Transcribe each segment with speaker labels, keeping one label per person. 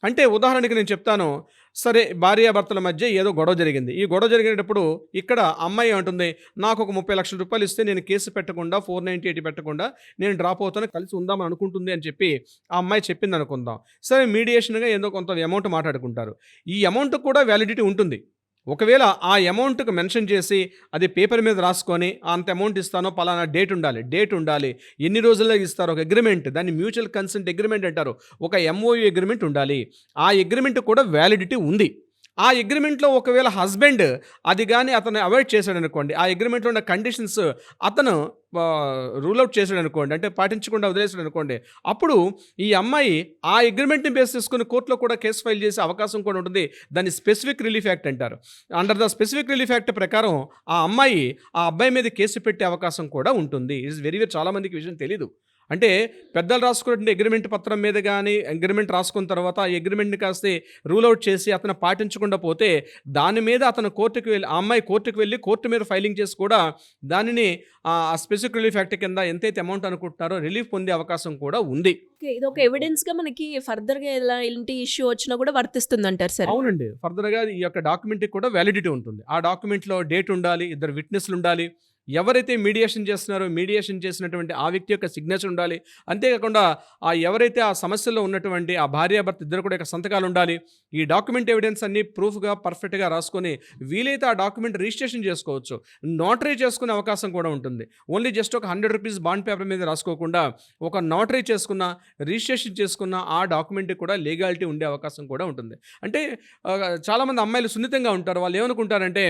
Speaker 1: అంటే ఉదాహరణకి నేను చెప్తాను. సరే భార్యాభర్తల మధ్య ఏదో గొడవ జరిగింది. ఈ గొడవ జరిగేటప్పుడు ఇక్కడ అమ్మాయి ఏమంటుంది, "నాకొక 30,00,000 ఇస్తే నేను కేసు పెట్టకుండా 498 పెట్టకుండా నేను డ్రాప్ అవుతాను. కలిసి ఉందామని అనుకుంటుంది" అని చెప్పి ఆ అమ్మాయి చెప్పిందనుకుందాం. సరే మీడియేషన్‌గా ఏదో కొంత అమౌంట్ మాట్లాడుకుంటారు. ఈ అమౌంట్‌కి కూడా వ్యాలిడిటీ ఉంటుంది. ఒకవేళ ఆ అమౌంట్‌కి మెన్షన్ చేసి అది పేపర్ మీద రాసుకొని అంత అమౌంట్ ఇస్తాను, పలానా డేట్ ఉండాలి. డేట్ ఉండాలి. ఎన్ని రోజుల్లో ఇస్తారు ఒక అగ్రీమెంట్. దాన్ని మ్యూచువల్ కన్సెంట్ అగ్రీమెంట్ అంటారు. ఒక ఎంఓయూ అగ్రీమెంట్ ఉండాలి. ఆ అగ్రీమెంట్ కూడా వ్యాలిడిటీ ఉంది. ఆ అగ్రీమెంట్‌లో ఒకవేళ హస్బెండ్ అది గాని అతను అవాయిడ్ చేశాడనుకోండి, ఆ అగ్రీమెంట్‌లో ఉన్న కండిషన్స్ అతను రూల్ ఔట్ చేశాడనుకోండి, అంటే పాటించకుండా వదిలేసాడనుకోండి, అప్పుడు ఈ అమ్మాయి ఆ అగ్రీమెంట్‌ని బేస్ చేసుకొని కోర్ట్‌లో కూడా కేస్ ఫైల్ చేసే అవకాశం కూడా ఉంటుంది. దాన్ని స్పెసిఫిక్ రిలీఫ్ యాక్ట్ అంటారు. Under the specific relief act ప్రకారం ఆ అమ్మాయి ఆ అబ్బాయి మీద కేసు పెట్టే అవకాశం కూడా ఉంటుంది. ఇట్స్ వెరీ వెరీ చాలా మందికి ఈ విషయం తెలీదు. అంటే పెద్దలు రాసుకున్నటువంటి అగ్రీమెంట్ పత్రం మీద గాని, అగ్రీమెంట్ రాసుకున్న తర్వాత ఆ అగ్రీమెంట్‌ని కాస్త రూల్ ఔట్ చేసి అతను పాటించకుండా పోతే, దాని మీద అతను కోర్ట్‌కి వెళ్లి ఆ అమ్మాయి కోర్ట్‌కి వెళ్లి కోర్ట్ మీద ఫైలింగ్ చేసి కూడా దానిని ఆ స్పెసిఫిక్ రిలీఫ్ యాక్ట్ కింద ఎంతైతే అమౌంట్ అనుకుంటున్నారో రిలీఫ్ పొందే అవకాశం కూడా ఉంది.
Speaker 2: ఓకే. ఇదొక ఎవిడెన్స్‌గా మనకి ఫర్దర్‌గా ఎలాంటి ఇష్యూ వచ్చినా కూడా వర్తిస్తుందంటారు సార్.
Speaker 1: అవునండి. ఫర్దర్‌గా ఈ యొక్క డాక్యుమెంట్‌కి కూడా వ్యాలిడిటీ ఉంటుంది. ఆ డాక్యుమెంట్‌లో డేట్ ఉండాలి, ఇద్దరు విట్నెస్‌లుండాలి. ఎవరైతే మీడియేషన్ చేస్తున్నారో, మీడియేషన్ చేసినటువంటి ఆ వ్యక్తి యొక్క సిగ్నేచర్ ఉండాలి. అంతేకాకుండా ఎవరైతే ఆ సమస్యలో ఉన్నటువంటి ఆ భార్యాభర్త ఇద్దరు కూడా యొక్క సంతకాలుండాలి. ఈ డాక్యుమెంట్ ఎవిడెన్స్ అన్నీ ప్రూఫ్‌గా, పర్ఫెక్ట్‌గా రాసుకొని వీలైతే ఆ డాక్యుమెంట్ రిజిస్ట్రేషన్ చేసుకోవచ్చు. నోటరీ చేసుకునే అవకాశం కూడా ఉంటుంది. ఓన్లీ జస్ట్ ఒక ₹100 బాండ్ పేపర్ మీద రాసుకోకుండా, ఒక నోటరీ చేసుకున్న, రిజిస్ట్రేషన్ చేసుకున్న ఆ డాక్యుమెంట్‌కి కూడా లీగాలిటీ ఉండే అవకాశం కూడా ఉంటుంది. అంటే చాలామంది అమ్మాయిలు సున్నితంగా ఉంటారు. వాళ్ళు ఏమనుకుంటారంటే,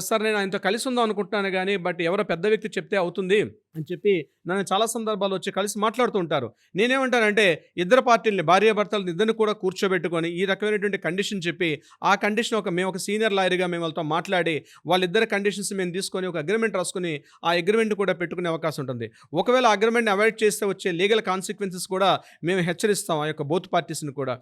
Speaker 1: సార్ నేను ఆయనతో కలిసి ఉందాం అనుకుంటున్నాను గానీ, బట్ ఎవరో పెద్ద వ్యక్తి చెప్తే అవుతుంది అని చెప్పి నన్ను చాలా సందర్భాల్లో వచ్చి కలిసి మాట్లాడుతూ ఉంటారు. నేనేమంటానంటే, ఇద్దరు పార్టీలని భార్యాభర్తలను ఇద్దరిని కూడా కూర్చోబెట్టుకొని ఈ రకమైనటువంటి కండిషన్ చెప్పి, ఆ కండిషన్ మేము ఒక సీనియర్ లాయర్‌గా మేము వాళ్ళతో మాట్లాడి, వాళ్ళిద్దరి కండిషన్స్ మేము తీసుకొని ఒక అగ్రీమెంట్ రాసుకొని, ఆ అగ్రీమెంట్ కూడా పెట్టుకునే అవకాశం ఉంటుంది. ఒకవేళ ఆ అగ్రీమెంట్‌ని అవాయిడ్ చేస్తే వచ్చే లీగల్ కాన్సిక్వెన్సెస్ కూడా మేము హెచ్చరిస్తాం ఆ యొక్క బోత్ పార్టీస్‌ని కూడా.